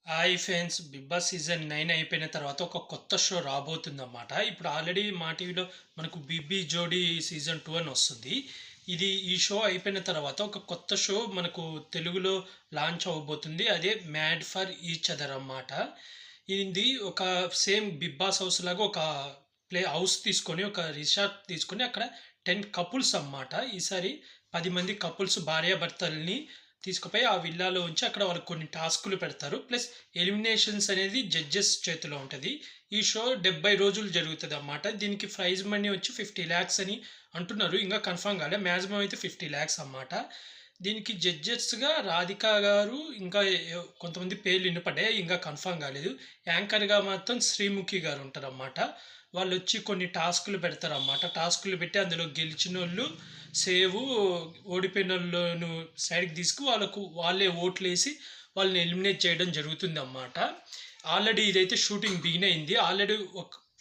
Hi friends, 'Bigg Boss' season 9 అయిపోయిన తర్వాత ఒక కొత్త షో రాబోతుందన్నమాట. ఇప్పుడు ఆల్రెడీ మా టీవీలో మనకు 'బీబీ జోడీ' సీజన్ 2 అని వస్తుంది. ఈ షో అయిపోయిన తర్వాత ఒక కొత్త షో మనకు తెలుగులో లాంచ్ అవ్వబోతుంది. అదే 'మ్యాడ్ ఫర్ ఈచ్ అదర్' అన్నమాట. ఇది ఒక సేమ్ 'బిగ్ బాస్' హౌస్ లాగా ఒక హౌస్ తీసుకొని, ఒక రిసార్ట్ తీసుకొని అక్కడ 10 కపుల్స్ అన్నమాట. ఈసారి 10 మంది కపుల్స్ భార్యాభర్తల్ని తీసుకుపోయి ఆ విల్లాలో ఉంచి అక్కడ వాళ్ళకి కొన్ని టాస్కులు పెడతారు. ప్లస్ ఎలిమినేషన్స్ అనేది జడ్జెస్ చేతిలో ఉంటది. ఈ షో 70 రోజులు జరుగుతదన్నమాట. దీనికి ప్రైజ్ మనీ వచ్చి 50 లాక్స్ అని అంటున్నారు. ఇంకా కన్ఫర్మ్ కాలే. మాక్సిమం అయితే 50 లాక్స్ అన్నమాట. దీనికి జడ్జెస్‌గా రాధిక గారు, ఇంకా కొంతమంది పేర్లు వినపడ్డాయి. ఇంకా కన్ఫర్మ్ కాలేదు. యాంకర్‌గా మాత్రం శ్రీముఖి గారు ఉంటారన్నమాట. వాళ్ళొచ్చి కొన్ని టాస్కులు పెడతారన్నమాట. టాస్కులు పెట్టి అందులో గెలిచినోళ్ళు సేవు, ఓడిపోయినోళ్ళను సైడ్‌కి వాళ్ళే ఓట్లేసి వాళ్ళని ఎలిమినేట్ చేయడం జరుగుతుందన్నమాట. ఆల్రెడీ ఇదైతే షూటింగ్ బిగిన్ అయింది. ఆల్రెడీ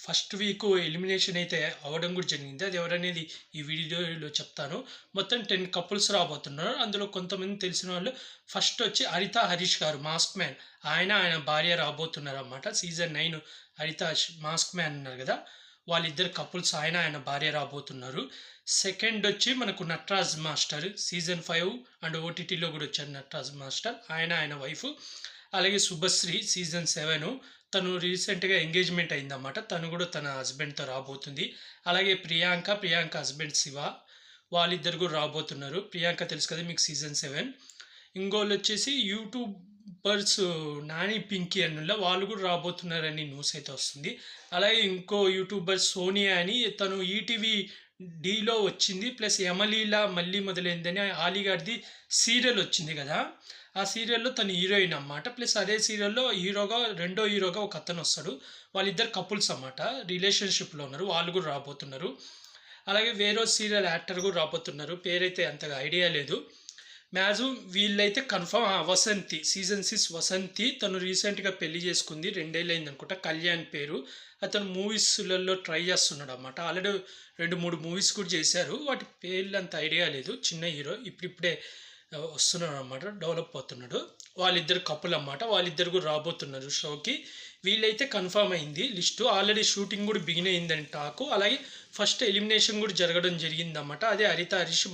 ఫస్ట్ వీక్ ఎలిమినేషన్ అయితే అవ్వడం కూడా జరిగింది. అది ఎవరనేది ఈ వీడియోలో చెప్తాను. మొత్తం 10 కపుల్స్ రాబోతున్నారు. అందులో కొంతమంది తెలిసిన వాళ్ళు ఫస్ట్ వచ్చి హరిత హరీష్ గారు, మాస్క్ మ్యాన్. ఆయన భార్య రాబోతున్నారన్నమాట. సీజన్ 9 హరిత మాస్క్ మ్యాన్ ఉన్నారు కదా! వాళ్ళిద్దరు కపుల్స్, ఆయన భార్య రాబోతున్నారు. సెకండ్ వచ్చి మనకు నటరాజ్ మాస్టర్ సీజన్ 5 అండ్ ఓటీటీలో కూడా వచ్చారు నటరాజ్ మాస్టర్. ఆయన వైఫ్. అలాగే శుభశ్రీ సీజన్ 7 తను రీసెంట్‌గా ఎంగేజ్‌మెంట్ అయిందన్నమాట. తను కూడా తన హస్బెండ్‌తో రాబోతుంది. అలాగే ప్రియాంక హస్బెండ్ శివ. వాళ్ళిద్దరు కూడా రాబోతున్నారు. ప్రియాంక తెలుసు కదా మీకు సీజన్ 7. ఇంగోళ్ళొచ్చేసి యూట్యూబర్స్ నాని, పింకీ అన్నుల్లా వాళ్ళు కూడా రాబోతున్నారని న్యూస్ అయితే వస్తుంది. అలాగే ఇంకో యూట్యూబర్ సోనియా అని తను ఈటీవీ డీలో వచ్చింది. ప్లస్ యమలీల మళ్ళీ మొదలైందని ఆలీ గారిది సీరియల్ వచ్చింది కదా! ఆ సీరియల్‌లో తను హీరోయిన్ అన్నమాట. ప్లస్ అదే సీరియల్‌లో రెండో హీరోగా ఒకతను వస్తాడు. వాళ్ళిద్దరు కపుల్స్ అన్నమాట. రిలేషన్‌షిప్‌లో ఉన్నారు. వాళ్ళు కూడా రాబోతున్నారు. అలాగే వేరే సీరియల్ యాక్టర్ కూడా రాబోతున్నారు. పేరైతే అంతగా ఐడియా లేదు. మాక్సిమం వీళ్ళైతే కన్ఫర్మ్. వసంతి సీజన్ 6 వసంతి తను రీసెంట్‌గా పెళ్లి చేసుకుంది. 2 ఏళ్ళు అయిందనుకుంటా. కళ్యాణ్ పేరు. అతను మూవీస్‌లలో ట్రై చేస్తున్నాడన్నమాట. ఆల్రెడీ 2, 3 మూవీస్ కూడా చేశారు. వాటి పేర్లు అంత ఐడియా లేదు. చిన్న హీరో. ఇప్పుడిప్పుడే వస్తున్నాడన్నమాట. డెవలప్ అవుతున్నాడు. వాళ్ళిద్దరు కపుల్ అన్నమాట. వాళ్ళిద్దరు కూడా రాబోతున్నారు షోకి. వీళ్ళైతే కన్ఫర్మ్ అయింది లిస్టు. ఆల్రెడీ షూటింగ్ కూడా బిగిన్ అయిందని టాకు. అలాగే ఫస్ట్ ఎలిమినేషన్ కూడా జరగడం జరిగిందన్నమాట. అదే హరిత హరీష్,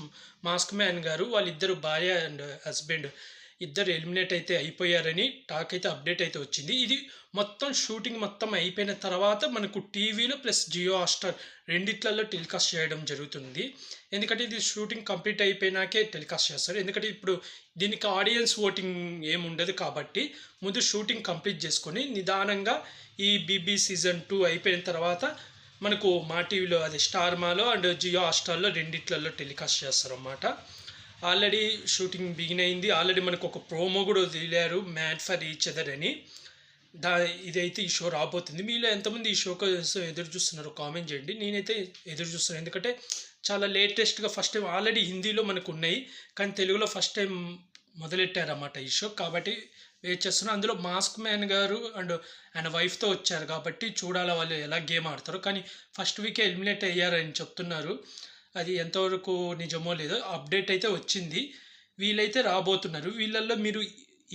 మాస్క్ మ్యాన్ గారు వాళ్ళిద్దరు భార్య అండ్ హస్బెండ్ ఇద్దరు ఎలిమినేట్ అయితే అయిపోయారని టాక్ అయితే అప్డేట్ అయితే వచ్చింది. ఇది మొత్తం షూటింగ్ మొత్తం అయిపోయిన తర్వాత మనకు టీవీలో ప్లస్ జియో హాట్‌స్టార్ రెండిట్లలో టెలికాస్ట్ చేయడం జరుగుతుంది. ఎందుకంటే ఇది షూటింగ్ కంప్లీట్ అయిపోయినాకే టెలికాస్ట్ చేస్తారు. ఎందుకంటే ఇప్పుడు దీనికి ఆడియన్స్ ఓటింగ్ ఏముండదు కాబట్టి ముందు షూటింగ్ కంప్లీట్ చేసుకొని నిదానంగా ఈ బీబీ సీజన్ 2 అయిపోయిన తర్వాత మనకు మా టీవీలో అది స్టార్ మాలో అండ్ జియో హాట్‌స్టార్‌లో రెండిట్లలో టెలికాస్ట్ చేస్తారన్నమాట. ఆల్రెడీ షూటింగ్ బిగిన్ అయింది. ఆల్రెడీ మనకు ఒక ప్రోమో కూడా వదిలారు 'మ్యాడ్ ఫర్ ఈచ్ అదర్' అని. దా ఇదైతే ఈ షో రాబోతుంది. మీలో ఎంతమంది ఈ షో కోసం ఎదురు చూస్తున్నారో కామెంట్ చేయండి. నేనైతే ఎదురు చూస్తున్నాను. ఎందుకంటే చాలా లేటెస్ట్‌గా ఫస్ట్ టైం ఆల్రెడీ హిందీలో మనకు ఉన్నాయి. కానీ తెలుగులో ఫస్ట్ టైం మొదలెట్టారన్నమాట ఈ షో. కాబట్టి వెయిట్ చేస్తున్నా. అందులో మాస్క్ మ్యాన్ గారు అండ్ ఆయన వైఫ్‌తో వచ్చారు కాబట్టి చూడాలా వాళ్ళు ఎలా గేమ్ ఆడతారో. కానీ ఫస్ట్ వీకే ఎలిమినేట్ అయ్యారని చెప్తున్నారు. అది ఎంతవరకు నిజమో లేదో అప్డేట్ అయితే వచ్చింది. వీళ్ళైతే రాబోతున్నారు. వీళ్ళల్లో మీరు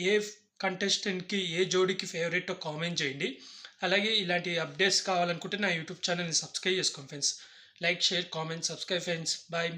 ఏ కంటెస్టెంట్‌కి, ఏ జోడీకి ఫేవరెటో కామెంట్ చేయండి. అలాగే ఇలాంటి అప్డేట్స్ కావాలనుకుంటే నా యూట్యూబ్ ఛానల్‌ని సబ్స్క్రైబ్ చేసుకోండి friends. Like, share, comment, subscribe friends. Bye.